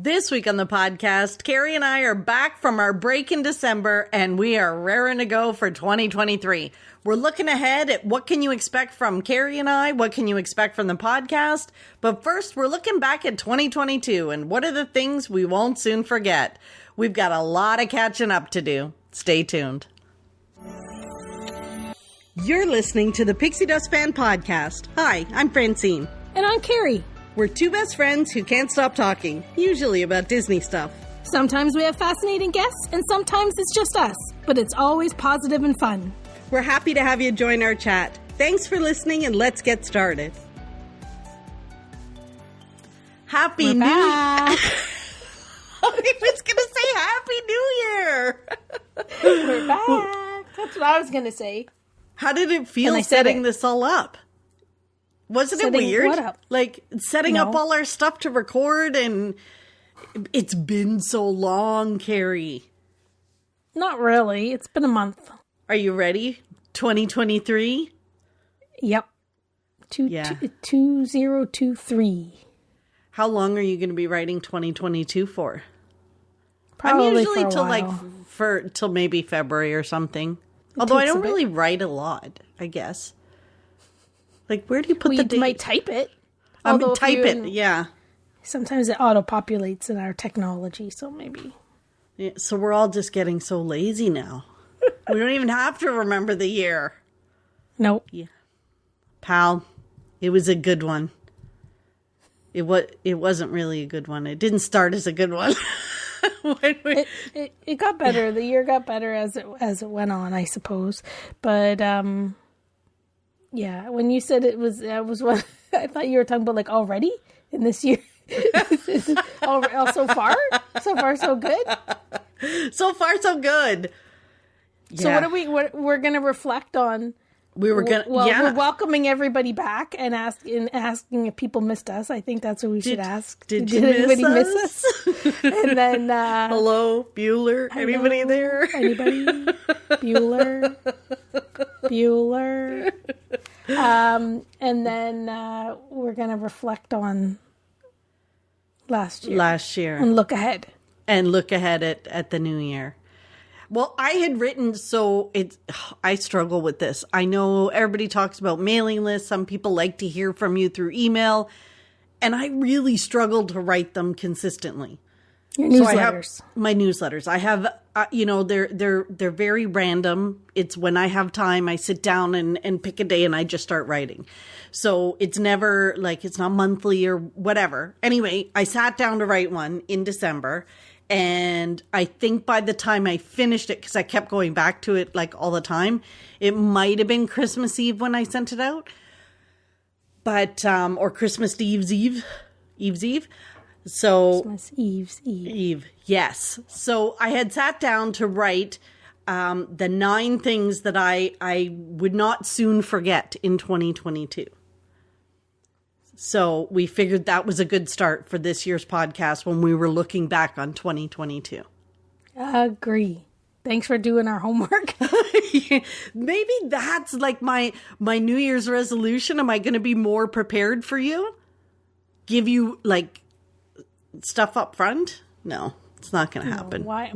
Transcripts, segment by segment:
This week on the podcast, Carrie and I are back from our break in December, and we are raring to go for 2023. We're looking ahead at what can you expect from Carrie and I, what can you expect from the podcast. But first, we're looking back at 2022 and what are the things we won't soon forget. We've got a lot of catching up to do. Stay tuned. You're listening to the Pixie Dust Fan podcast. Hi, I'm Francine. And I'm Carrie. We're two best friends who can't stop talking, usually about Disney stuff. Sometimes we have fascinating guests, and sometimes it's just us. But it's always positive and fun. We're happy to have you join our chat. Thanks for listening, and let's get started. Happy New Year! I was going to say Happy New Year! We're back! That's what I was going to say. How did it feel setting this all up? Wasn't it weird? What up? Like setting up all our stuff to record, and it's been so long, Carrie. Not really. It's been a month. Are you ready? 2023? Yep. 2023. How long are you going to be writing 2022 for? Probably I'm usually till till maybe February or something. Although I don't really write a lot, I guess. Like, where do you put the date? You might type it. Yeah. Sometimes it auto-populates in our technology, so maybe. Yeah, so we're all just getting so lazy now. We don't even have to remember the year. Nope. Yeah. Pal, it was a good one. It wasn't really a good one. It didn't start as a good one. It got better. The year got better as it went on, I suppose. But yeah, when you said it was what I thought you were talking about, like already in this year. So far so good. So far so good. Yeah. So we're going to reflect on. We're welcoming everybody back and asking if people missed us. I think that's what we should ask. Did anybody miss us? And then hello, Bueller. Hello, anybody there? Anybody? Bueller. And then we're gonna reflect on last year and look ahead at the new year. Well, I had written, I struggle with this. I know everybody talks about mailing lists. Some people like to hear from you through email. And I really struggle to write them consistently. Your newsletters. My newsletters. I have, they're very random. It's when I have time, I sit down and pick a day and I just start writing. So it's never it's not monthly or whatever. Anyway, I sat down to write one in December. And I think by the time I finished it, because I kept going back to it all the time, it might have been Christmas Eve when I sent it out. But, or Christmas Eve's Eve. So Christmas Eve's Eve. Yes. So I had sat down to write the 9 things that I would not soon forget in 2022. So we figured that was a good start for this year's podcast when we were looking back on 2022. Agree. Thanks for doing our homework. Maybe that's my New Year's resolution. Am I going to be more prepared for you? Give you stuff up front? No, it's not going to happen. Why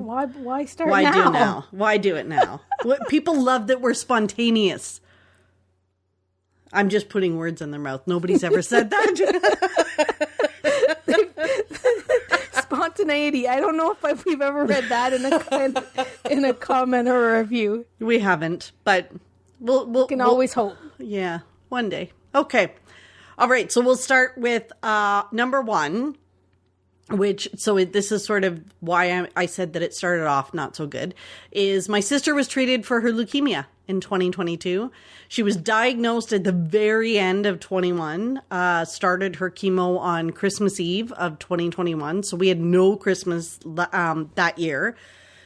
start now? Why do it now? People love that we're spontaneous. I'm just putting words in their mouth. Nobody's ever said that. Spontaneity. I don't know if we've ever read that in a comment or a review. We haven't, but we'll always hope. Yeah, one day. Okay. All right. So we'll start with number 1, this is sort of why I said that it started off not so good, is my sister was treated for her leukemia in 2022. She was diagnosed at the very end of 21, started her chemo on Christmas Eve of 2021. So we had no Christmas that year.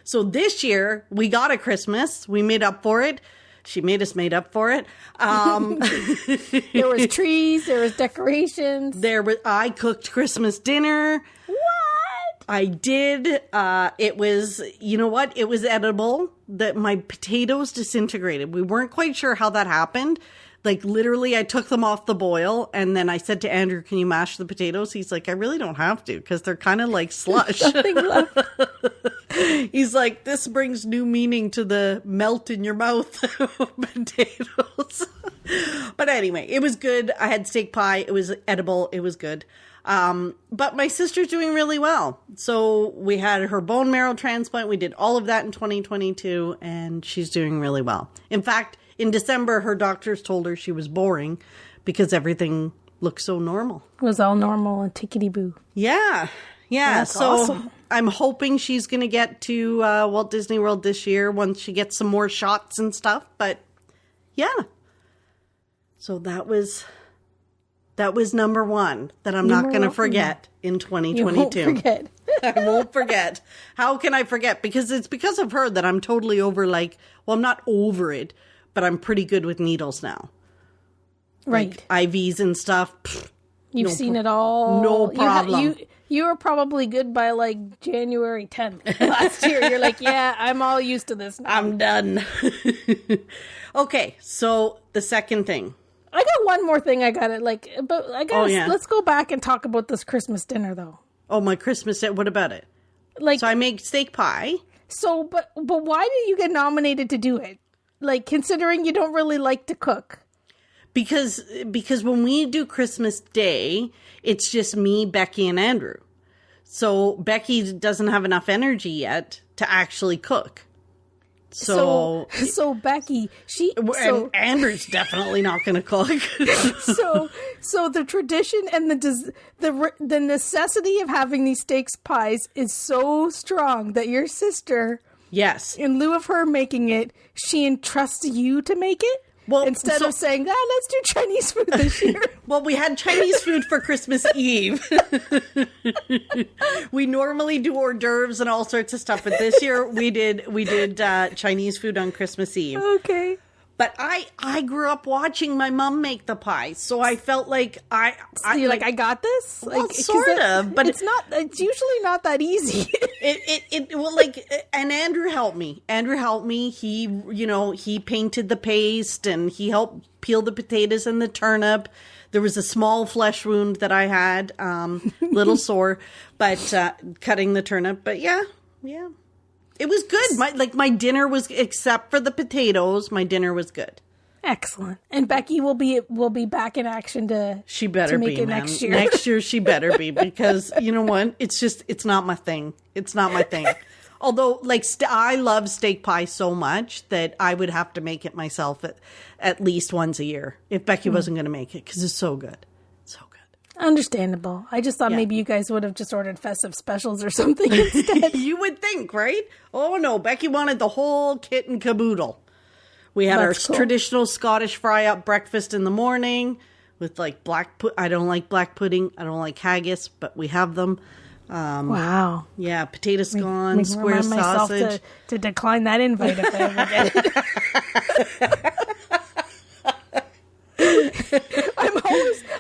So this year we got a Christmas. We made up for it. She made us made up for it. There was trees. There was decorations. I cooked Christmas dinner. What? I did. It was, you know what? It was edible. My potatoes disintegrated. We weren't quite sure how that happened. Like, literally, I took them off the boil, and then I said to Andrew, can you mash the potatoes? He's like, I really don't have to, because they're kind of like slush. Nothing left. He's like, this brings new meaning to the melt in your mouth potatoes. But anyway, it was good. I had steak pie. It was edible. It was good. But my sister's doing really well. So we had her bone marrow transplant. We did all of that in 2022, and she's doing really well. In fact, in December, her doctors told her she was boring because everything looked so normal. It was all normal and tickety-boo. Yeah. That's so awesome. I'm hoping she's going to get to Walt Disney World this year once she gets some more shots and stuff. But yeah. So that was number one that I'm not going to forget in 2022. You won't forget. I won't forget. How can I forget? Because it's because of her that I'm totally over, like, well, I'm not over it, but I'm pretty good with needles now. Right. Like IVs and stuff. You've seen it all. No problem. You were probably good by like January 10th last year. You're like, yeah, I'm all used to this now. I'm done. Okay, so the second thing. I got one more thing I got it like, but I guess let's go back and talk about this Christmas dinner though. Oh, my Christmas dinner. What about it? Like, so I make steak pie. So, but why did you get nominated to do it? Like, considering you don't really like to cook. Because when we do Christmas Day, it's just me, Becky, and Andrew. So Becky doesn't have enough energy yet to actually cook. So Becky, and Andrew's definitely not going to cook. so the tradition and the necessity of having these steak pies is so strong that your sister, yes, in lieu of her making it, she entrusts you to make it. Well, instead of saying, let's do Chinese food this year. Well, we had Chinese food for Christmas Eve. We normally do hors d'oeuvres and all sorts of stuff, but this year we did Chinese food on Christmas Eve. Okay. But I grew up watching my mom make the pies, so I felt like I got this. Well, sort of, but it's not. It's usually not that easy. And Andrew helped me. He painted the paste and he helped peel the potatoes and the turnip. There was a small flesh wound that I had, little sore, but cutting the turnip. But yeah. It was good. My dinner was, except for the potatoes, my dinner was good. Excellent. And Becky will be back in action to she better make be it man. next year. Next year she better be, because you know what? It's not my thing. It's not my thing. Although I love steak pie so much that I would have to make it myself at least once a year if Becky wasn't going to make it, because it's so good. Understandable. I just thought maybe you guys would have just ordered festive specials or something instead. You would think, right? Oh no, Becky wanted the whole kit and caboodle. We had traditional Scottish fry-up breakfast in the morning with like I don't like black pudding. I don't like haggis, but we have them. Wow. Yeah, potato scone, square sausage. To decline that invite if I ever get it.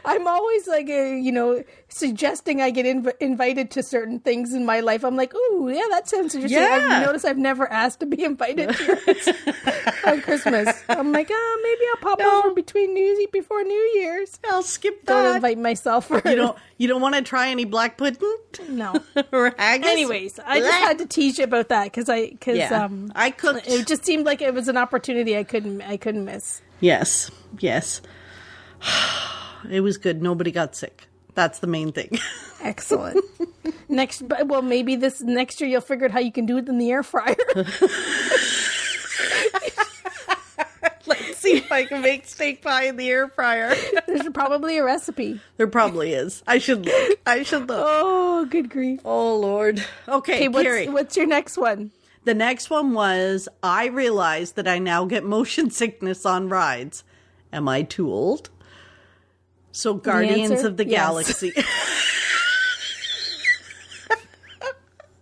I'm always like, suggesting I get invited to certain things in my life. I'm like, ooh, yeah, that sounds interesting. Yeah. I've noticed I've never asked to be invited to yours on Christmas. I'm like, maybe I'll pop over before New Year's. I'll skip that. Don't invite myself. You don't want to try any black pudding? No. Or haggis? Anyways, I just had to tease you about that because I cooked. It just seemed like it was an opportunity I couldn't miss. Yes. It was good. Nobody got sick. That's the main thing. Excellent. Maybe this next year you'll figure out how you can do it in the air fryer. Let's see if I can make steak pie in the air fryer. There's probably a recipe. There probably is. I should look. Oh, good grief. Oh, Lord. Okay, Carrie. What's your next one? The next one was, I realized that I now get motion sickness on rides. Am I too old? So Guardians of the Galaxy.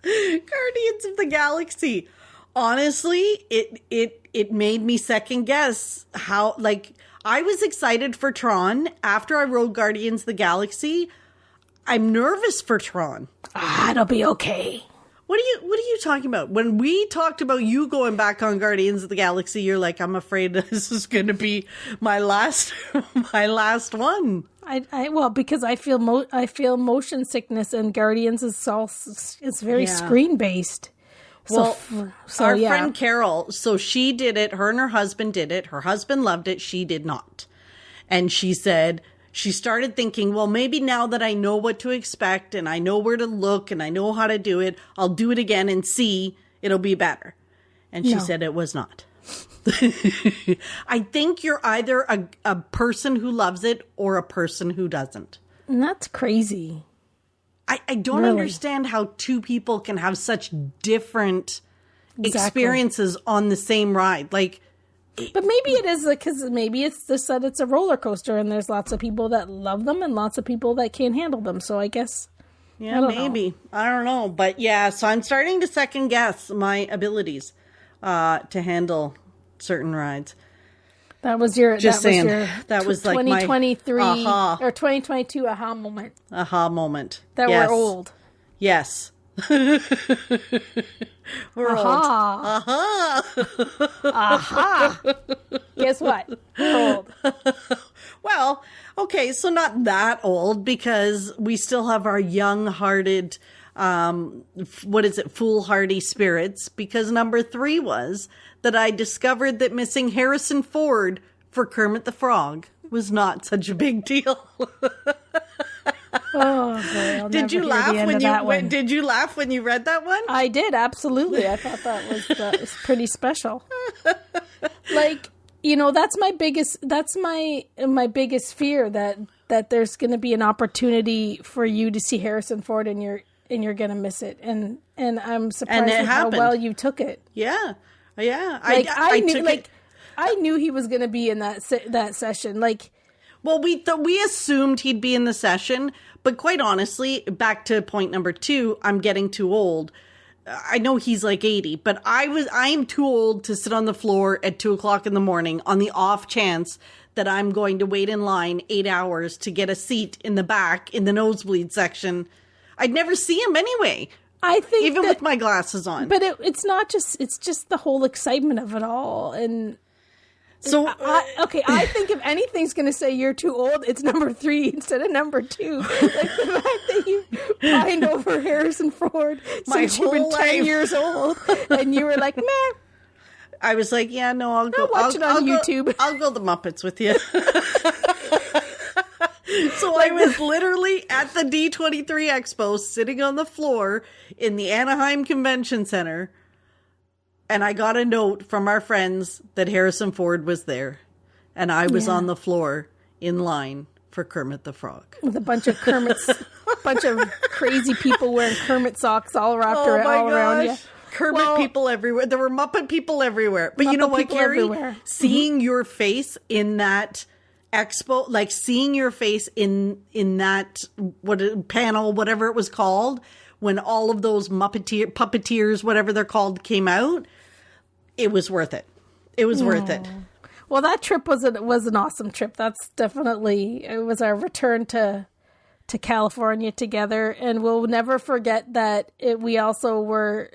Guardians of the Galaxy. Honestly, it made me second guess how, I was excited for Tron. After I rode Guardians of the Galaxy, I'm nervous for Tron. It'll be okay. What are you talking about? When we talked about you going back on Guardians of the Galaxy, you're like, I'm afraid this is going to be my last one. Well, because I feel motion sickness, and Guardians it's very screen based. Well, our friend Carol, so she did it. Her and her husband did it. Her husband loved it. She did not. And she said she started thinking, well, maybe now that I know what to expect and I know where to look and I know how to do it, I'll do it again and see it'll be better. And she said it was not. I think you're either a person who loves it or a person who doesn't. And that's crazy. I don't understand how two people can have such different experiences on the same ride. Like, but maybe it is because maybe it's just that it's a roller coaster and there's lots of people that love them and lots of people that can't handle them. So I guess. Yeah, maybe. I don't know. But yeah, so I'm starting to second guess my abilities to handle certain rides. That was your that was like 2023 my aha. or 2022 aha moment. Aha moment. That we're old. Yes. We're old. Aha. Aha. Guess what? We're old. Well, okay, so not that old because we still have our young-hearted, foolhardy spirits. Because number 3 was that I discovered that missing Harrison Ford for Kermit the Frog was not such a big deal. Oh, boy, Did you laugh when you read that one? I did, absolutely. I thought that was pretty special. Like, that's my biggest fear that there's going to be an opportunity for you to see Harrison Ford and you're going to miss it. And I'm surprised at how well you took it. Yeah. Yeah. Like, I knew he was going to be in that session. Like, well, we assumed he'd be in the session, but quite honestly, back to point number 2, I'm getting too old. I know he's like 80, but I am too old to sit on the floor at 2:00 in the morning on the off chance that I'm going to wait in line 8 hours to get a seat in the back in the nosebleed section. I'd never see him anyway. I think even with my glasses on. But it's just the whole excitement of it all. And so, I think if anything's going to say you're too old, it's number 3 instead of number 2. Like the fact that you pined over Harrison Ford since you were 10 years old, and you were like, meh. I was like, yeah, no, I'll go. Watch it on YouTube. I'll go the Muppets with you. So I was literally at the D23 Expo, sitting on the floor in the Anaheim Convention Center. And I got a note from our friends that Harrison Ford was there. And I was on the floor in line for Kermit the Frog. With a bunch of bunch of crazy people wearing Kermit socks all wrapped around you. Kermit people everywhere. There were Muppet people everywhere. But you know what, Carrie? Seeing your face in that expo, like seeing your face in that panel, whatever it was called, when all of those puppeteers, whatever they're called, came out, it was worth it. It was worth it. Well, that trip was an awesome trip. That's definitely, it was our return to California together, and we'll never forget that we also were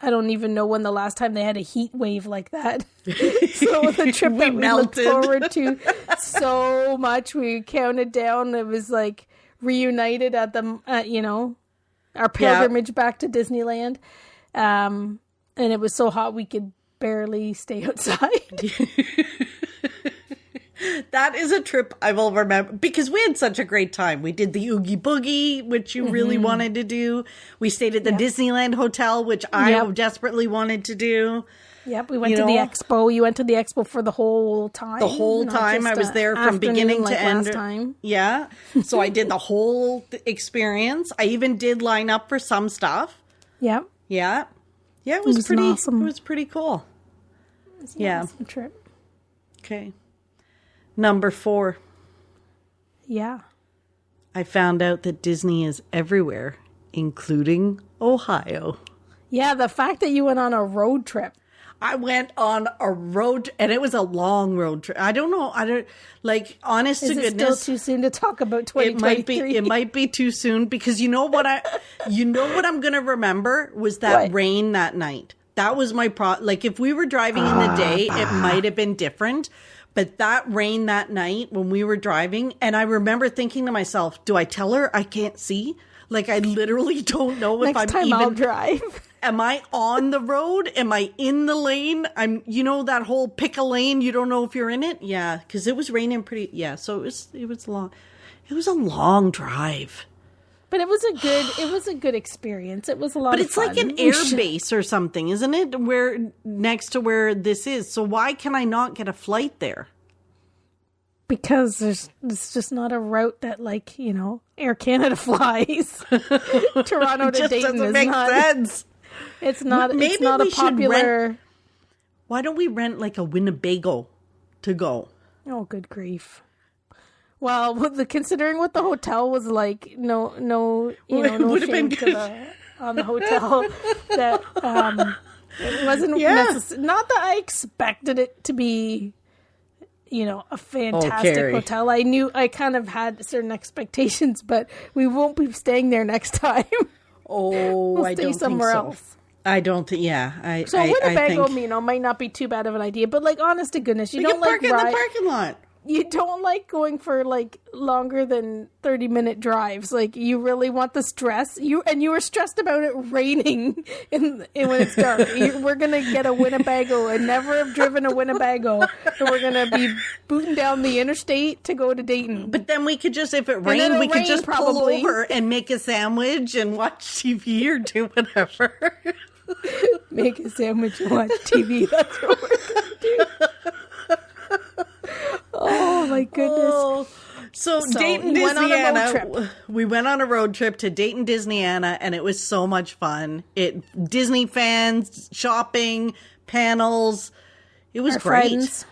I don't even know when the last time they had a heat wave like that. So the trip that we looked forward to so much, we counted down. It was like reunited at our pilgrimage back to Disneyland. And it was so hot we could barely stay outside. That is a trip I will remember because we had such a great time. We did the Oogie Boogie, which you really wanted to do. We stayed at the Disneyland Hotel, which I desperately wanted to do. Yep, we went to the expo. You went to the expo for the whole time. The whole time. I was there from beginning to end. Last time. Yeah. So I did the whole experience. I even did line up for some stuff. Yep. Yeah. Yeah, it was pretty awesome. It was pretty cool. It was an awesome trip. Okay. Number 4. Yeah. I found out that Disney is everywhere, including Ohio. Yeah, the fact that you went on a road trip. I went on a road, and it was a long road trip. I don't know. Honest to goodness. Is it still too soon to talk about 2023? It might be too soon, because you know what I'm going to remember was that rain that night. That was my like, if we were driving in the day, it might have been different. But that rain that night when we were driving, and I remember thinking to myself, do I tell her I can't see? Like, I literally don't know if Next time I'll drive. Am I on the road? Am I in the lane? That whole pick a lane. You don't know if you're in it. Yeah. Cause it was raining pretty. Yeah. So it was long. It was a long drive, but it was a good experience. It was a lot of fun. But it's like an air base or something, isn't it? Where next to where this is. So why can I not get a flight there? Because it's just not a route that, like, Air Canada flies. Toronto to Dayton doesn't make sense. It's not. Maybe it's not a popular. Why don't we rent like a Winnebago to go? Oh, good grief! Well, considering what the hotel was like, no shame on the hotel that it wasn't necessary. Not that I expected it to be. A fantastic hotel. I kind of had certain expectations, but we won't be staying there next time. We'll I don't somewhere think so. else. I don't think. Yeah, So Winnebago, might not be too bad of an idea, but like, honest to goodness, you don't like park in the parking lot. You don't like going for like longer than 30-minute drives. Like, you really want the stress. You were stressed about it raining when it's dark. We're gonna get a Winnebago and never have driven a Winnebago, and we're gonna be booting down the interstate to go to Dayton. But then we could just, if it rained, we could just pull over and make a sandwich and watch TV or do whatever. Make a sandwich and watch TV. That's what we're gonna do. Oh my goodness. So Dayton, Disneyana. We went on a road trip to Dayton, Disneyana, and it was so much fun. Disney fans, shopping, panels. It was great. Friends.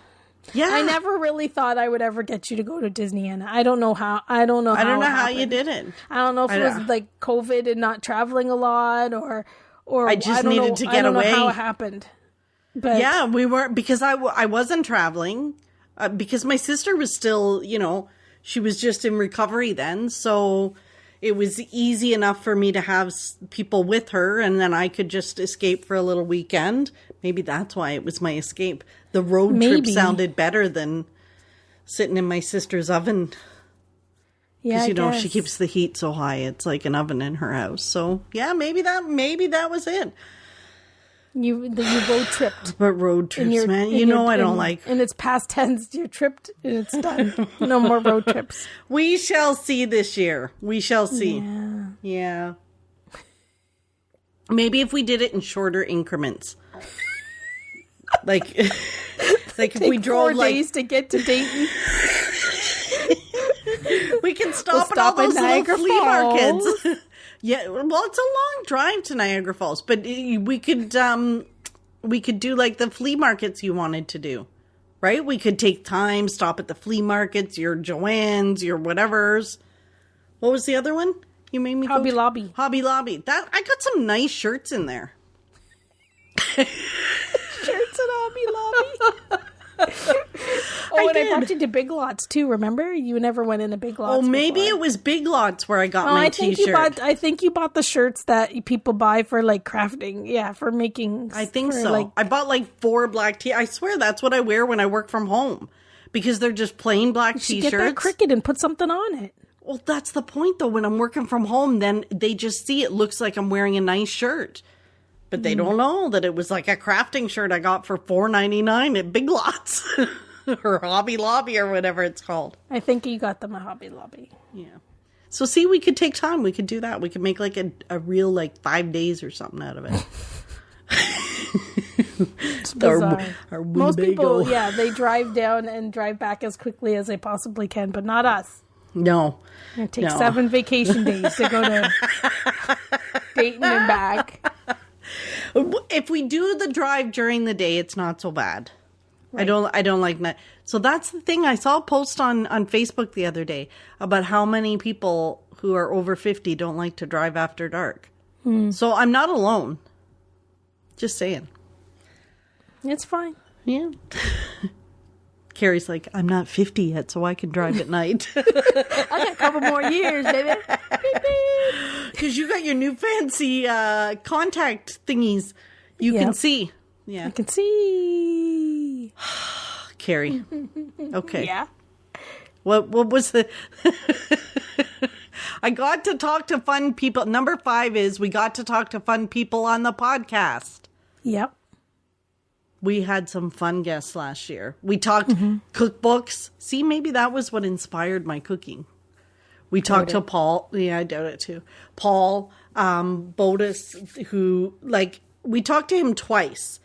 Yeah. I never really thought I would ever get you to go to Disneyana. I don't know how. I don't know how you did it. I don't know if it was like COVID and not traveling a lot, or I just needed to get away. I don't know how it happened. But yeah, we weren't, because I wasn't traveling. Because my sister was still, she was just in recovery then. So it was easy enough for me to have people with her, and then I could just escape for a little weekend. Maybe that's why it was my escape. The road trip sounded better than sitting in my sister's oven. Yeah, because, she keeps the heat so high. It's like an oven in her house. So yeah, maybe that was it. You road tripped. But road trips, man. I don't like. And it's past tense. You're tripped and it's done. No more road trips. We shall see this year. We shall see. Yeah. Maybe if we did it in shorter increments. like if we drove 4 days to get to Dayton. We can stop at all those little flea markets. Yeah, well, it's a long drive to Niagara Falls, but we could do like the flea markets you wanted to do, right? We could take time, stop at the flea markets, your Joann's, your whatever's. What was the other one? You made me Hobby Lobby. Hobby Lobby. That I got some nice shirts in there. Shirts at Hobby Lobby. I brought you to Big Lots too. Remember, you never went into Big Lots. Oh, maybe it was Big Lots where I got my T-shirt. I think you bought the shirts that people buy for like crafting. Yeah, for making. I think so. I bought like 4 black T. I swear that's what I wear when I work from home, because they're just plain black T-shirts. Get that Cricut and put something on it. Well, that's the point though. When I'm working from home, then they just see it looks like I'm wearing a nice shirt. But they don't know that it was like a crafting shirt I got for $4.99 at Big Lots or Hobby Lobby or whatever it's called. I think you got them at Hobby Lobby. Yeah. So see, we could take time. We could do that. We could make like a real like 5 days or something out of it. It's bizarre. Our most people, they drive down and drive back as quickly as they possibly can, but not us. No. It takes 7 vacation days to go to Dayton and back. If we do the drive during the day, it's not so bad. Right. I don't like that. So that's the thing. I saw a post on Facebook the other day about how many people who are over 50 don't like to drive after dark. So I'm not alone. Just saying. It's fine. Yeah. Carrie's like, I'm not 50 yet, so I can drive at night. I got a couple more years, baby. Because you got your new fancy contact thingies. You can see. Yeah. I can see. Carrie. Okay. Yeah. What was the... I got to talk to fun people. Number 5 is we got to talk to fun people on the podcast. Yep. We had some fun guests last year. We talked cookbooks. See, maybe that was what inspired my cooking. We talked to Paul. Yeah, I doubt it too. Paul Bodis, who, like, we talked to him twice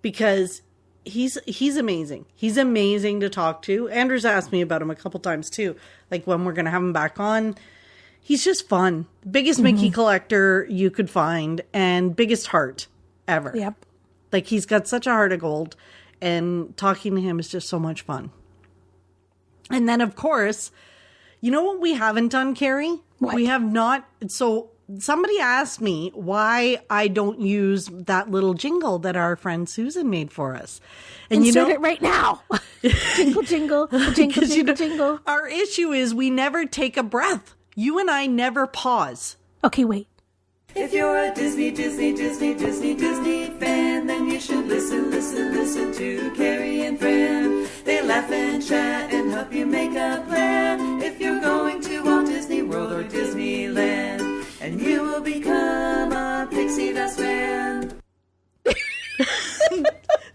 because he's amazing. He's amazing to talk to. Andrew's asked me about him a couple times too, like when we're going to have him back on. He's just fun. Biggest Mickey collector you could find and biggest heart ever. Yep. Like, he's got such a heart of gold, and talking to him is just so much fun. And then, of course, you know what we haven't done, Carrie? What? We have not. So somebody asked me why I don't use that little jingle that our friend Susan made for us. And Insert it right now. Jingle, jingle, jingle, jingle, jingle. Our issue is we never take a breath. You and I never pause. Okay, wait. If you're a Disney fan, then you should listen to Carrie and Fran. They laugh and chat and help you make a plan. If you're going to Walt Disney World or Disneyland, and you will become a Pixie Dust Fan.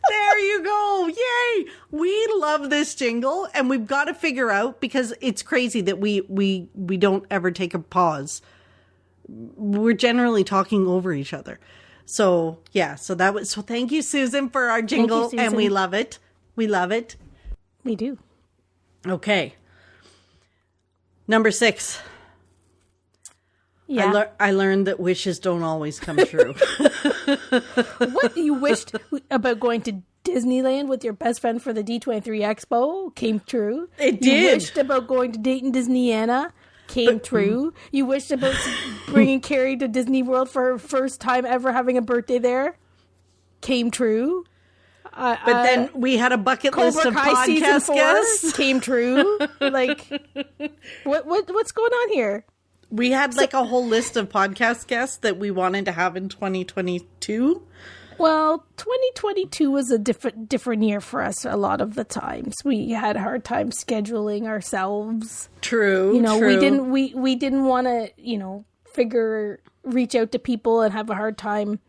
There you go. Yay. We love this jingle, and we've got to figure out, because it's crazy that we don't ever take a pause. We're generally talking over each other. So, yeah. So thank you, Susan, for our jingle. Susan. And we love it. We love it. We do. Okay. Number 6. Yeah. I learned that wishes don't always come true. What you wished about going to Disneyland with your best friend for the D23 Expo came true. It You did. wished about going to Dayton Disneyana came true. You wished about bringing Carrie to Disney World for her first time ever having a birthday there. Came true. But then we had a bucket list Cobra of Kai season podcast 4 guests. came true. Like, what's going on here? We had like a whole list of podcast guests that we wanted to have in 2022. Well, 2022 was a different year for us a lot of the times. We had a hard time scheduling ourselves. True. You know, true. we didn't want to, reach out to people and have a hard time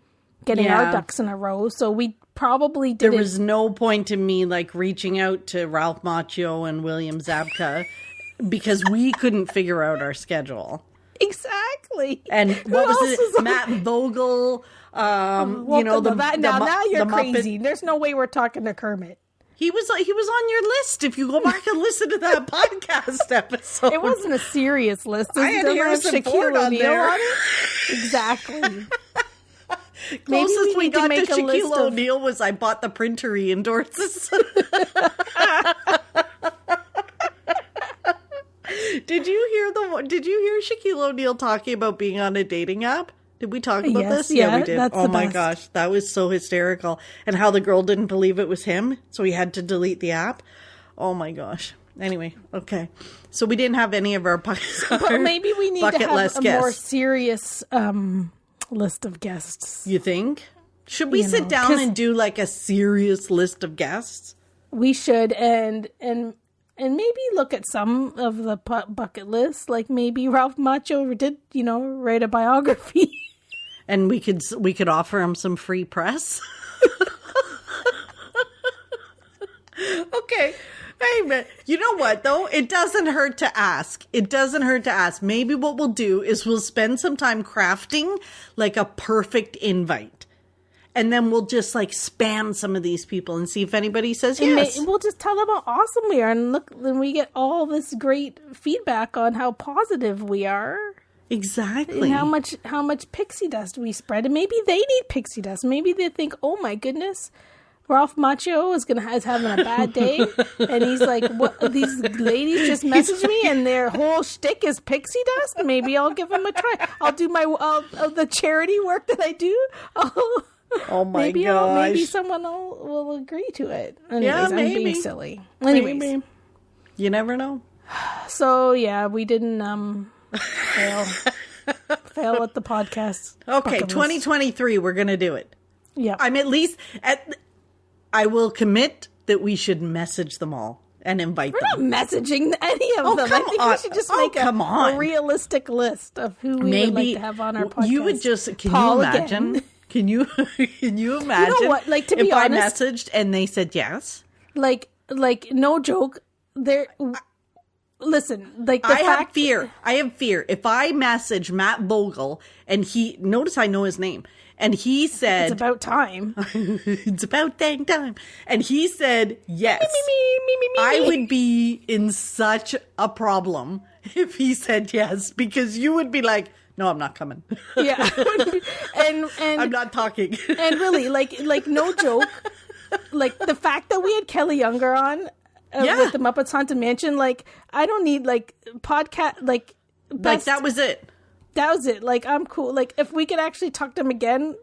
getting our ducks in a row. So we probably didn't. There was no point in me like reaching out to Ralph Macchio and William Zabka because we couldn't figure out our schedule. Exactly. And what was it? else Matt Vogel. now you're crazy. There's no way we're talking to Kermit. He was on your list. If you go back and listen to that podcast episode, It wasn't a serious list. I had Harrison Ford on there. On it. Exactly. Closest we got to make a list Shaquille of- O'Neal was I bought the printer he endorses. Did you hear Shaquille O'Neal talking about being on a dating app? Did we talk about Yes, this? yeah, we did. that's Oh the my best. gosh, that was so hysterical. And how the girl didn't believe it was him, so he had to delete the app. Oh my gosh. Anyway, okay. So we didn't have any of our But maybe we need to bucket have list a more guests. serious list of guests. You think? Should we You sit know, down 'cause- and do like a serious list of guests? We should and maybe look at some of the bucket list. Like maybe Ralph Macchio did, write a biography. And we could offer him some free press. Okay. Hey, man. You know what, though? It doesn't hurt to ask. Maybe what we'll do is we'll spend some time crafting like a perfect invite. And then we'll just like spam some of these people and see if anybody says yes. We'll just tell them how awesome we are, and look, then we get all this great feedback on how positive we are. Exactly. And how much pixie dust we spread, and maybe they need pixie dust. Maybe they think, "Oh my goodness, Ralph Macchio is having a bad day," and he's like, "What? These ladies just messaged me, and their whole shtick is pixie dust. Maybe I'll give them a try. I'll do the charity work that I do. Oh my maybe gosh. maybe someone will agree to it. Anyways, Yeah, I'm maybe. being silly. Anyways, Maybe. You never know. so yeah, we didn't fail at the podcast. Okay, bucket list. 2023, we're going to do it. Yeah. I'm at least I will commit that we should message them all and invite We're them. not messaging any of them. I come think on. we should just Oh, make come a on. realistic list of who we would like to have on our podcast. You would just, can Paul you imagine? again. Can you imagine what? Like, to be if honest- I messaged and they said yes? Like no joke. Listen, like the I have fact fear. I have fear. If I message Matt Vogel and notice I know his name, and he said, it's about time. it's about dang time. And he said yes. Me. I would be in such a problem if he said yes, because you would be like, no, I'm not coming. Yeah, and I'm not talking. and really, like no joke, like the fact that we had Kelly Younger on Yeah. with the Muppets Haunted Mansion, like I don't need like podcast, like Like, that was it. that was it. Like I'm cool. Like if we could actually talk to him again,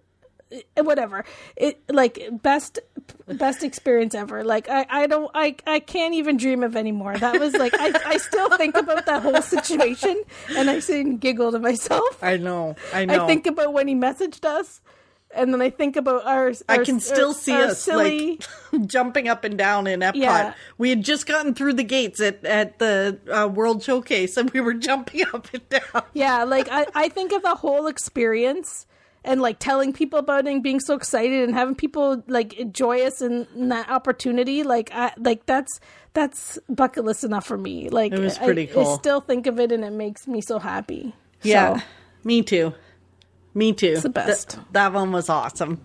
whatever. It like best experience ever. Like I can't even dream of anymore. That was like I still think about that whole situation and I sit and giggle to myself. I know. I think about when he messaged us, and then I think about I can still see our us silly. like jumping up and down in Epcot. Yeah. We had just gotten through the gates at the World Showcase, and we were jumping up and down. Yeah, like I think of the whole experience and like telling people about it and being so excited and having people like joyous in that opportunity. Like that's bucket list enough for me. Like It was pretty I cool. still think of it and it makes me so happy. Yeah, So, me too. It's the best. That one was awesome.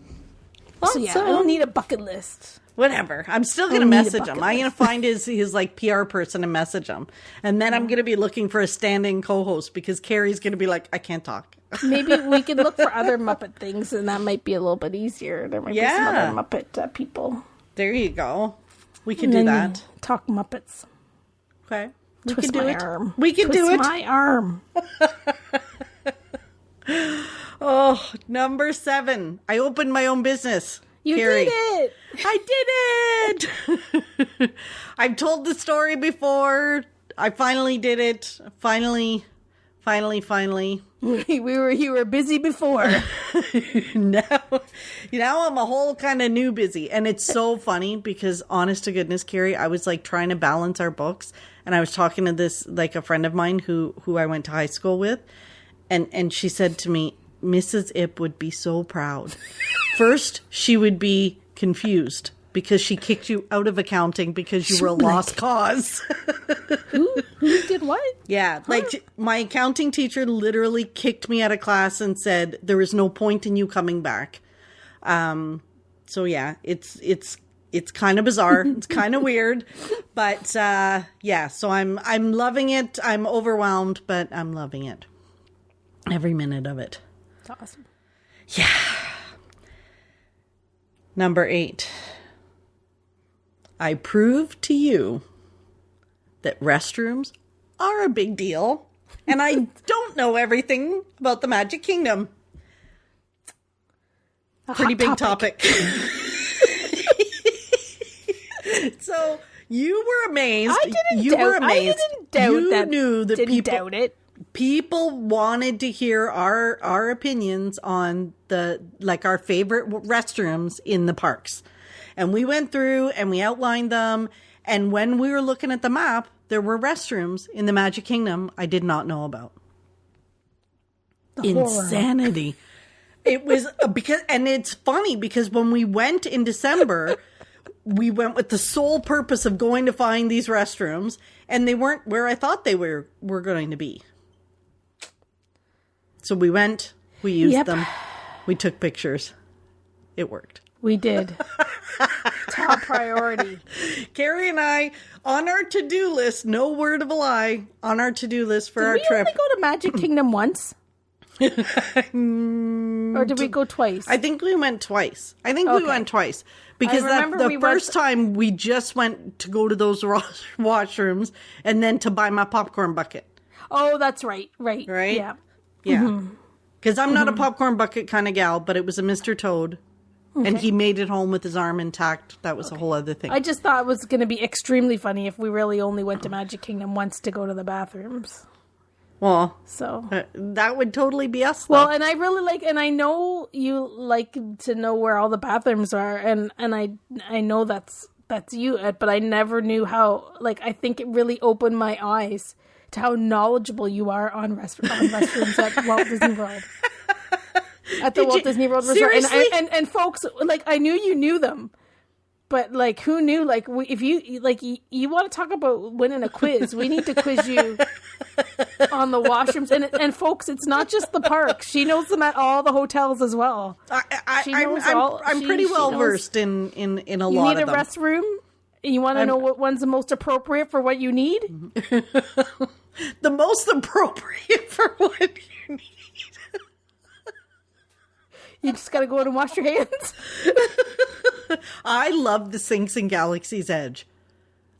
so yeah, I don't need a bucket list. Whatever. I'm still going to need a message him. bucket I'm going to find his like PR person and message him. And then I'm going to be looking for a standing co-host because Carrie's going to be like, I can't talk. Maybe we could look for other Muppet things, and that might be a little bit easier. There might be some Yeah. other Muppet people. There you go. We can And do then that. talk Muppets. Okay. We Twist can do my it. arm. We can Twist do it. my arm. Oh, number 7. I opened my own business. You Carrie. did it. I did it. I've told the story before. I finally did it. Finally. You were busy before. Now I'm a whole kind of new busy. And it's so funny because honest to goodness, Carrie, I was like trying to balance our books. And I was talking to this, like a friend of mine who I went to high school with. And she said to me, Mrs. Ip would be so proud. First, she would be confused because she kicked you out of accounting because you were a lost cause. Who did what? Yeah, like my accounting teacher literally kicked me out of class and said there is no point in you coming back. So yeah, it's kind of bizarre. It's kind of weird, but yeah. So I'm loving it. I'm overwhelmed, but I'm loving it. Every minute of it. That's awesome. Yeah. Number 8. I proved to you that restrooms are a big deal, and I don't know everything about the Magic Kingdom. Pretty big topic. So you were amazed. I didn't doubt you that. knew that Didn't people doubt it. people wanted to hear our opinions on our favorite restrooms in the parks. And we went through and we outlined them. And when we were looking at the map, there were restrooms in the Magic Kingdom I did not know about. Insanity. It was and it's funny because when we went in December, we went with the sole purpose of going to find these restrooms, and they weren't where I thought they were going to be. So we went, we used them, we took pictures. It worked. We did. Top priority. Carrie and I, on our to-do list, no word of a lie, on our to-do list for our Did we trip. only go to Magic Kingdom once? Or did we go twice? I think we went twice. We went twice. Because the first time we just went to go to those washrooms and then to buy my popcorn bucket. Oh, that's right. Right. Right? Yeah. Yeah. Because I'm not a popcorn bucket kind of gal, but it was a Mr. Toad. And he made it home with his arm intact. That was a whole other thing. I just thought it was going to be extremely funny if we really only went to Magic Kingdom once to go to the bathrooms. Well, so that would totally be us, though. Well, and I really like, and I know you like to know where all the bathrooms are, and I know that's you, Ed, but I never knew how, like, I think it really opened my eyes to how knowledgeable you are on restrooms at Walt Disney World. At the Walt Disney World Resort. And folks, like, I knew you knew them. But, like, who knew? Like, if you, like, you want to talk about winning a quiz, we need to quiz you on the washrooms. And folks, it's not just the park. She knows them at all the hotels as well. I'm pretty well versed in a lot of them. You need a restroom? And you want to know what one's the most appropriate for what you need? The most appropriate for what you need. You just got to go in and wash your hands. I love the sinks in Galaxy's Edge.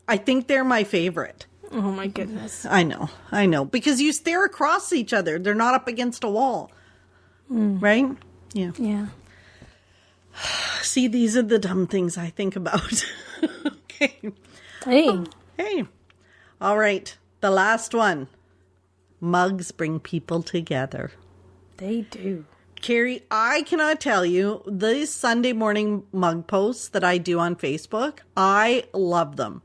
I think they're my favorite. Oh my goodness. I know. Because you stare across each other. They're not up against a wall. Right? Yeah. Yeah. See, these are the dumb things I think about. Okay. Hey. All right. The last one. Mugs bring people together. They do. Carrie, I cannot tell you, these Sunday morning mug posts that I do on Facebook, I love them.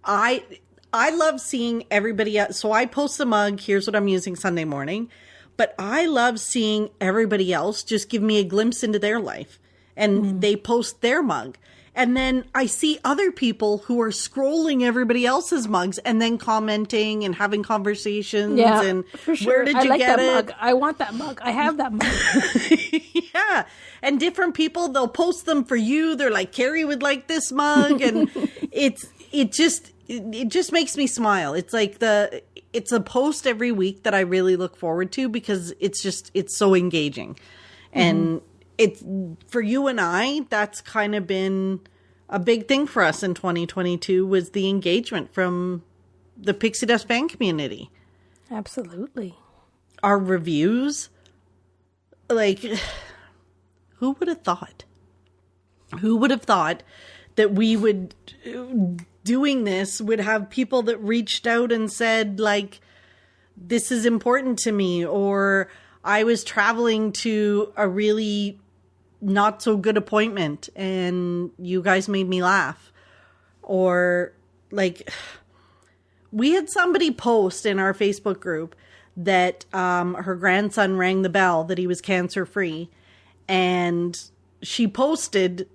I love seeing everybody else. So I post a mug, here's what I'm using Sunday morning. But I love seeing everybody else just give me a glimpse into their life. And they post their mug. And then I see other people who are scrolling everybody else's mugs and then commenting and having conversations. Yeah, and for sure. Where did you get that it? Mug. I want that mug. I have that mug. Yeah. And different people, they'll post them for you. They're like, Carrie would like this mug. And it just makes me smile. It's like it's a post every week that I really look forward to because it's so engaging. And it's for you and I, that's kind of been a big thing for us in 2022 was the engagement from the Pixie Dust fan community. Absolutely. Our reviews, like, who would have thought? Who would have thought that we would, doing this, would have people that reached out and said, like, this is important to me, or I was traveling to a really not so good appointment and you guys made me laugh. Or like we had somebody post in our Facebook group that her grandson rang the bell that he was cancer free, and she posted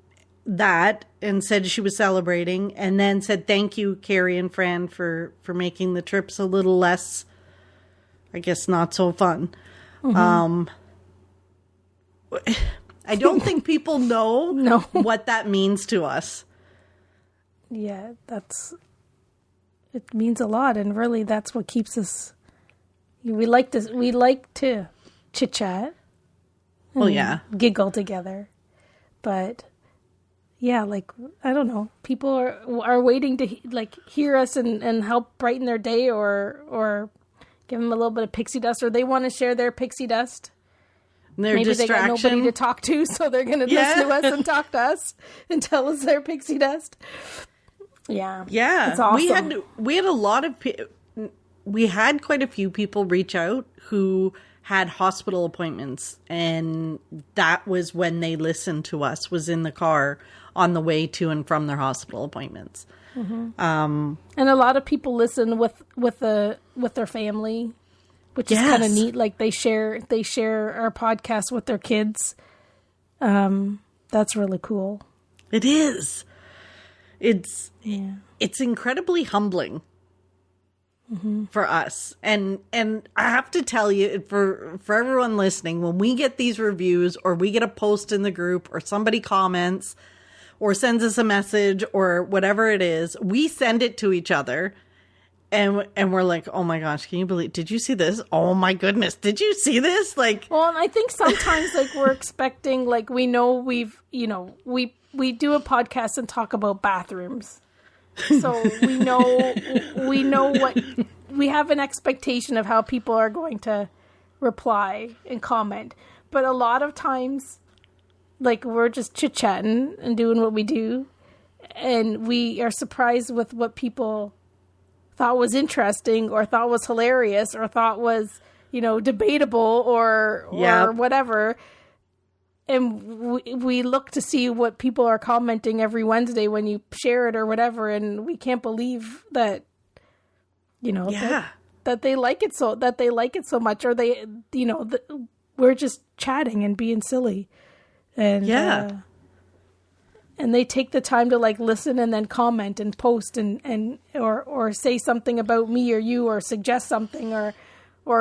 that and said she was celebrating and then said thank you Carrie and Fran for making the trips a little less, I guess, not so fun. I don't think people know what that means to us. Yeah, it means a lot, and really that's what keeps us. We like to chit chat. Well, yeah, giggle together, but yeah, like I don't know, people are waiting to like hear us and help brighten their day, or give them a little bit of pixie dust, or they want to share their pixie dust. Maybe they got nobody to talk to, so they're going to listen to us and talk to us and tell us their pixie dust. Yeah. It's awesome. We had a lot of we had quite a few people reach out who had hospital appointments, and that was when they listened to us, was in the car on the way to and from their hospital appointments. And a lot of people listen with their family, which is kind of neat. Like they share our podcast with their kids. That's really cool. It is. It's incredibly humbling for us. And I have to tell you, for everyone listening, when we get these reviews or we get a post in the group or somebody comments or sends us a message or whatever it is, we send it to each other. And we're like, oh my gosh, can you believe, did you see this? Oh my goodness, did you see this? Like, well, and I think sometimes like we're expecting, like we know we do a podcast and talk about bathrooms. So we know what, we have an expectation of how people are going to reply and comment. But a lot of times like we're just chit-chatting and doing what we do, and we are surprised with what people thought was interesting or thought was hilarious or thought was, debatable or whatever. And we look to see what people are commenting every Wednesday when you share it or whatever, and we can't believe that, that they like it so much, or they, we're just chatting and being silly, and and they take the time to like listen and then comment and post and or say something about me or you, or suggest something, or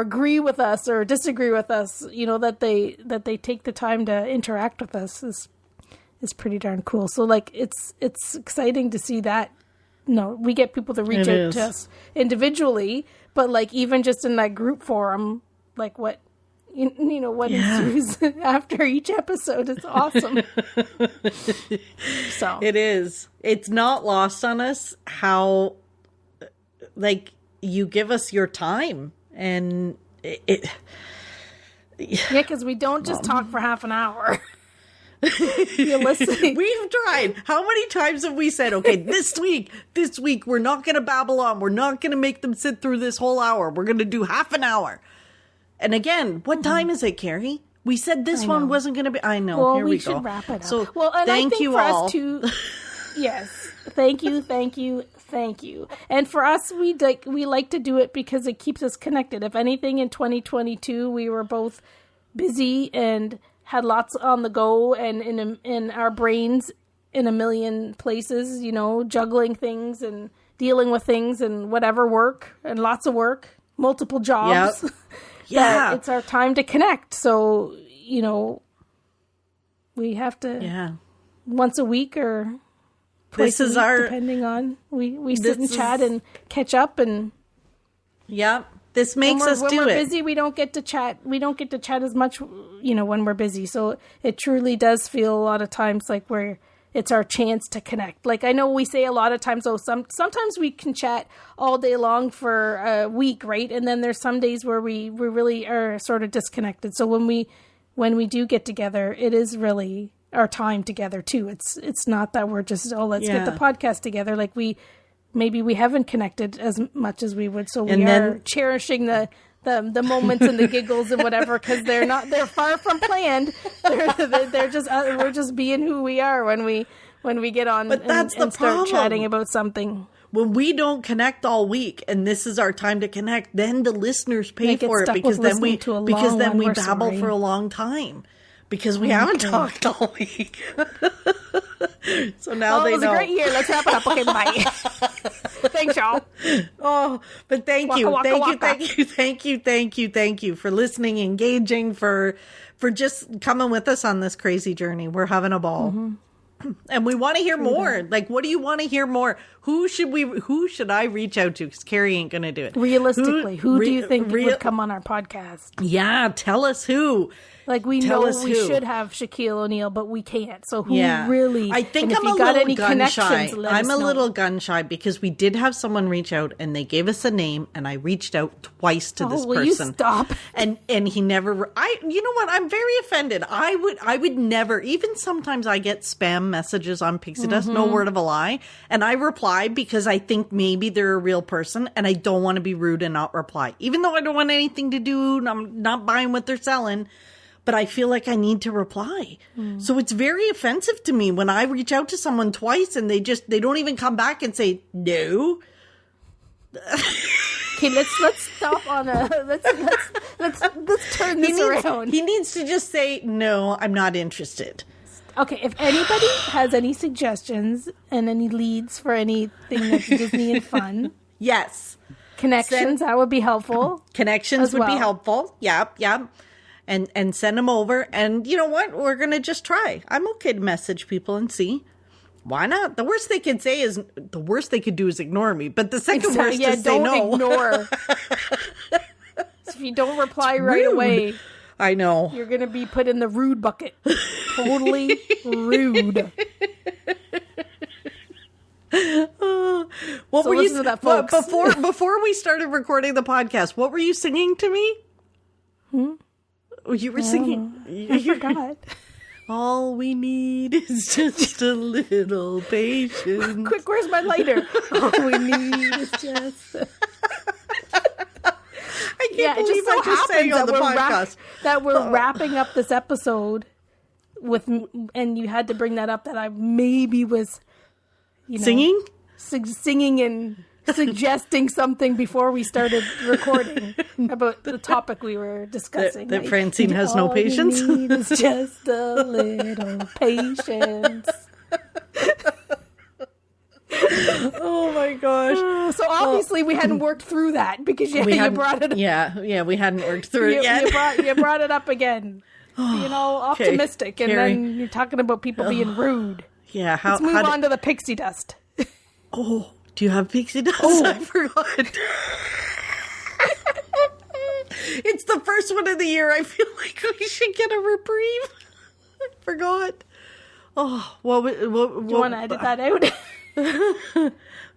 agree with us or disagree with us, that they take the time to interact with us is pretty darn cool. So like it's exciting to see that. We get people to reach out to us individually, but like even just in that group forum, like what ensues after each episode is awesome. So it is. It's not lost on us how like you give us your time. And it because we don't just talk for half an hour. You're listening. We've tried. How many times have we said, okay, this week, we're not going to babble on. We're not going to make them sit through this whole hour. We're going to do half an hour. And again, what time is it, Carrie? We said this one wasn't going to be. I know. Well, here we should go. Wrap it up. So and thank I think you for all. Us too, yes. Thank you. And for us, we like to do it because it keeps us connected. If anything, in 2022, we were both busy and had lots on the go, and in our brains in a million places, juggling things and dealing with things and whatever work and lots of work, multiple jobs. Yep. Yeah. It's our time to connect. So, we have to once a week or twice a week, depending on we sit and chat and catch up, and this makes us do it. When we're busy, we don't get to chat. We don't get to chat as much, when we're busy. So it truly does feel a lot of times like it's our chance to connect. Like I know we say a lot of times, sometimes we can chat all day long for a week, right? And then there's some days where we really are sort of disconnected. So when we do get together, it is really our time together too. It's not that we're just, let's get the podcast together. Like maybe we haven't connected as much as we would. So we are cherishing the moments and the giggles and whatever, because they're far from planned. They're just, we're just being who we are when we get on and start chatting about something. When we don't connect all week and this is our time to connect, then the listeners pay for it, because then we babble for a long time. Because we haven't talked all week. So now they know. It was a great year. Let's wrap it up. Okay, bye. Thanks, y'all. Oh, but thank you for listening, engaging, for just coming with us on this crazy journey. We're having a ball. Mm-hmm. And we want to hear more. Like, what do you want to hear more? Who should I reach out to? Because Carrie ain't going to do it. Realistically, who do you think would come on our podcast? Yeah, tell us who. Like, we know we should have Shaquille O'Neal, but we can't. So who really? I think I'm a little gun shy. I'm a little gun shy because we did have someone reach out and they gave us a name, and I reached out twice to this person. Will you stop? And he never. You know what? I'm very offended. I would never. Even sometimes I get spam messages on Pixie Dust. No word of a lie, and I reply because I think maybe they're a real person, and I don't want to be rude and not reply, even though I don't want anything to do. I'm not buying what they're selling. But I feel like I need to reply. So it's very offensive to me when I reach out to someone twice and they don't even come back and say no. Okay, let's stop on let's turn this around. He needs to just say no, I'm not interested. Okay, if anybody has any suggestions and any leads for anything that's Disney and fun, yes, connections, that would be helpful. Connections would be helpful. Yep. And send them over. And you know what? We're going to just try. I'm okay to message people and see. Why not? The worst they could do is ignore me. But the second worst is say no. Don't ignore. If you don't reply right away, I know. You're going to be put in the rude bucket. Totally rude. What were you to that, folks? Before we started recording the podcast, what were you singing to me? You were singing. I forgot. All we need is just a little patience. Quick, where's my lighter? All we need is just... I can't believe I just sang on the podcast. That we're wrapping up this episode with, and you had to bring that up, that I maybe was, singing? Singing and suggesting something before we started recording about the topic we were discussing. That Francine has no patience? All we need is just a little patience. Oh my gosh. So obviously we hadn't worked through that because you brought it up. Yeah, we hadn't worked through it yet. You brought it up again. Optimistic. And Carrie. then you're talking about people being rude. Yeah. Let's move on to the pixie dust. Oh, do you have pixie dust? Oh. I forgot. It's the first one of the year. I feel like we should get a reprieve. I forgot. Oh, what do you want to edit that out?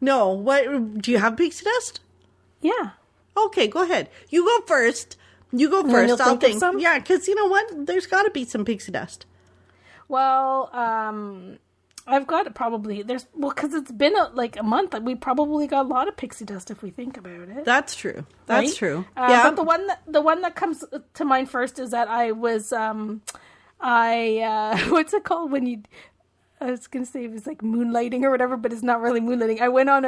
No. What do you have pixie dust? Yeah. Okay, go ahead. You go first. I'll think. Some? Yeah, because you know what? There's got to be some pixie dust. Well, I've got it probably. Because it's been a month. We probably got a lot of pixie dust if we think about it. That's true. That's true. Yeah. But the one that comes to mind first is that I was what's it called when you? I was going to say it was like moonlighting or whatever, but it's not really moonlighting.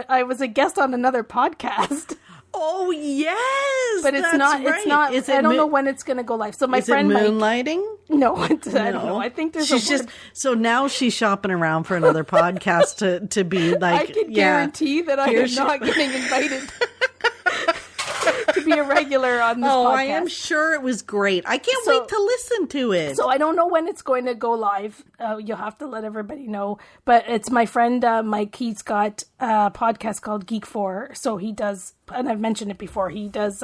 I was a guest on another podcast. Oh, yes. But it's not, right. I don't know when it's going to go live. So my friend moonlighting? No, I don't know. I think there's so now she's shopping around for another podcast to be like, I can guarantee that I am not getting invited to be a regular on this podcast. I am sure it was great. I can't wait to listen to it. So I don't know when it's going to go live. You'll have to let everybody know. But it's my friend Mike. He's got a podcast called Geek 4. So he does, and I've mentioned it before, he does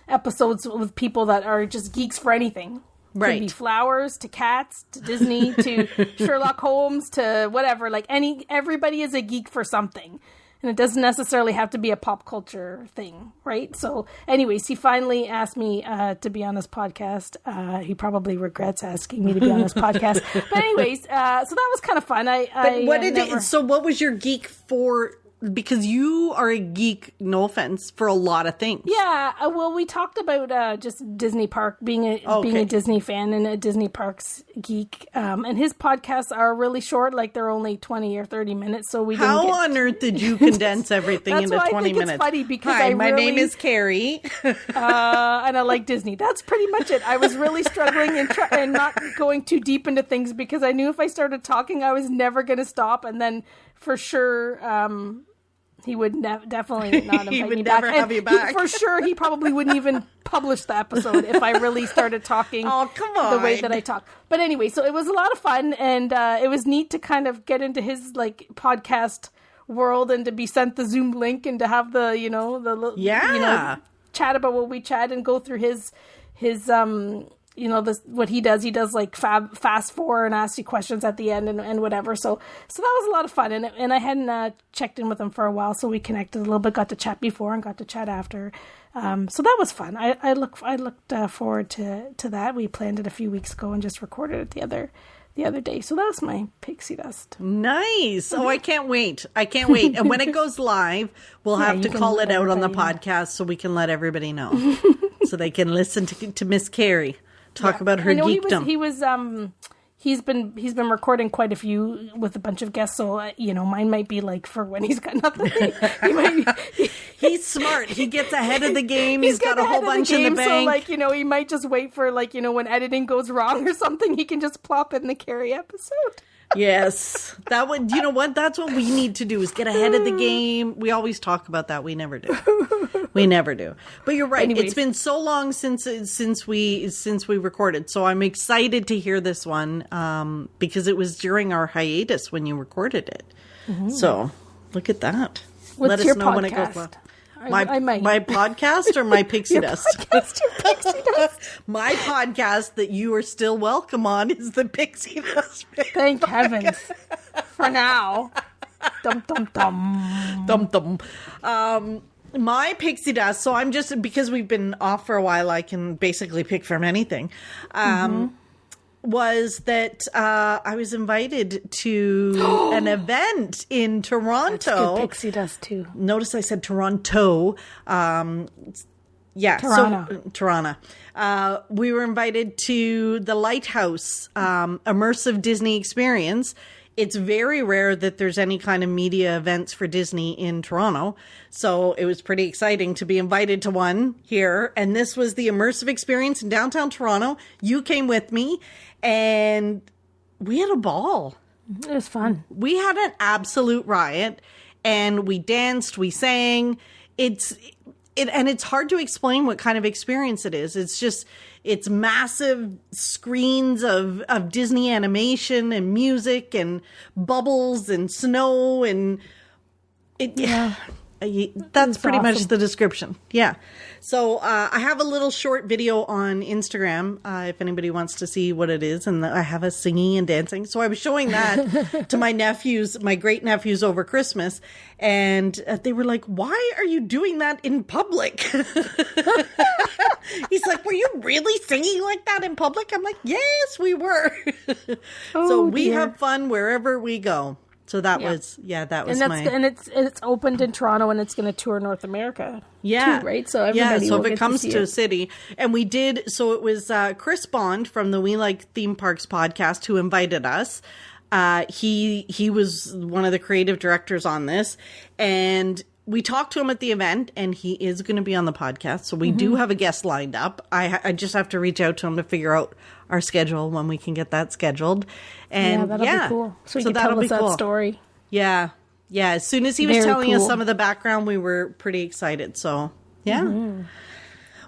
episodes with people that are just geeks for anything. Right. Could be flowers to cats to Disney to Sherlock Holmes to whatever. Like everybody is a geek for something. And it doesn't necessarily have to be a pop culture thing, right? So anyways, he finally asked me to be on his podcast. He probably regrets asking me to be on his podcast. But anyways, so that was kind of fun. So what was your geek for? Because you are a geek, no offense, for a lot of things. Yeah, well, we talked about just Disney Park, being a Disney fan and a Disney Parks geek. And his podcasts are really short, like they're only 20 or 30 minutes. So How on earth did you condense everything into 20 minutes? It's funny because Hi, my name is Carrie. And I like Disney. That's pretty much it. I was really struggling and not going too deep into things because I knew if I started talking, I was never going to stop. And then for sure... he would definitely not invite he would me never back. have you back. For sure, he probably wouldn't even publish the episode if I really started talking the way that I talk. But anyway, so it was a lot of fun, and it was neat to kind of get into his podcast world and to be sent the Zoom link and to have the chat about what we chat and go through his what he does like fast forward and ask you questions at the end and whatever. So that was a lot of fun. And I hadn't checked in with him for a while. So we connected a little bit, got to chat before and got to chat after. So that was fun. I looked forward to that. We planned it a few weeks ago and just recorded it the other day. So that was my pixie dust. Nice. Oh, I can't wait. And when it goes live, we'll have to call it out on the podcast so we can let everybody know. So they can listen to Miss Carrie. Talk about her geekdom. He's been recording quite a few with a bunch of guests, so mine might be like for when he's got nothing. He's smart. He gets ahead of the game. He's got a whole bunch in the bank. So he might just wait for when editing goes wrong or something, he can just plop in the Carrie episode. Yes, that would. You know what? That's what we need to do is get ahead of the game. We always talk about that. We never do. But you're right. Anyways. It's been so long since we recorded. So I'm excited to hear this one because it was during our hiatus when you recorded it. Mm-hmm. So look at that. Let us know podcast? When it goes live. My podcast or my pixie dust? Your pixie dust. My podcast that you are still welcome on is the Pixie Dust Fan. Thank heavens. For now. Dum dum dum. Dum dum. My pixie dust. So I'm just because we've been off for a while, I can basically pick from anything. was that I was invited to an event in Toronto. That's good pixie dust too. Notice I said Toronto. Toronto. We were invited to the Lighthouse Immersive Disney experience. It's very rare that there's any kind of media events for Disney in Toronto. So it was pretty exciting to be invited to one here. And this was the immersive experience in downtown Toronto. You came with me and we had a ball. It was fun. We had an absolute riot and we danced, we sang. And it's hard to explain what kind of experience it is. It's massive screens of Disney animation and music and bubbles and snow and that's pretty awesome. much the description. Yeah. So I have a little short video on Instagram if anybody wants to see what it is. And I have us singing and dancing. So I was showing that to my nephews, my great nephews over Christmas. And they were like, why are you doing that in public? He's like, were you really singing like that in public? I'm like, yes, we were. So we have fun wherever we go. So that was and it's opened in Toronto and it's going to tour North America. Yeah. Too, right. So everybody so will if get it comes to to a city, and we did. So it was Chris Bond from the We Like Theme Parks podcast who invited us. He was one of the creative directors on this, and we talked to him at the event, and he is going to be on the podcast. So we do have a guest lined up. I just have to reach out to him to figure out our schedule when we can get that scheduled. And that'll be cool. So you can tell us that story. Yeah. Yeah. As soon as he was telling us some of the background, we were pretty excited. So, yeah. Mm-hmm.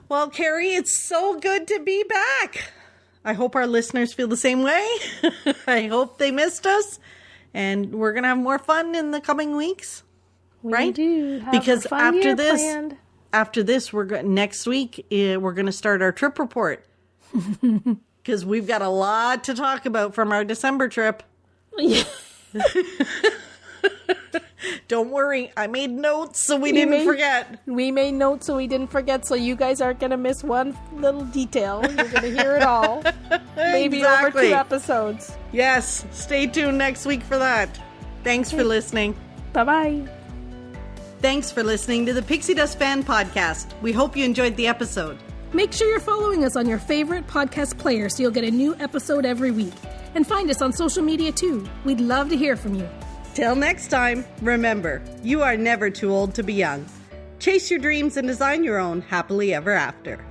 Well, Carrie, it's so good to be back. I hope our listeners feel the same way. I hope they missed us. And we're going to have more fun in the coming weeks. We do. Have because a fun year after this, next week, we're going to start our trip report. Because we've got a lot to talk about from our December trip. Yeah. Don't worry, I made notes so we didn't forget. We made notes so we didn't forget, so you guys aren't going to miss one little detail. You're going to hear it all. Maybe over 2 episodes. Yes, stay tuned next week for that. Thanks for listening. Bye-bye. Thanks for listening to the Pixie Dust Fan podcast. We hope you enjoyed the episode. Make sure you're following us on your favorite podcast player so you'll get a new episode every week. And find us on social media too. We'd love to hear from you. Till next time, remember, you are never too old to be young. Chase your dreams and design your own happily ever after.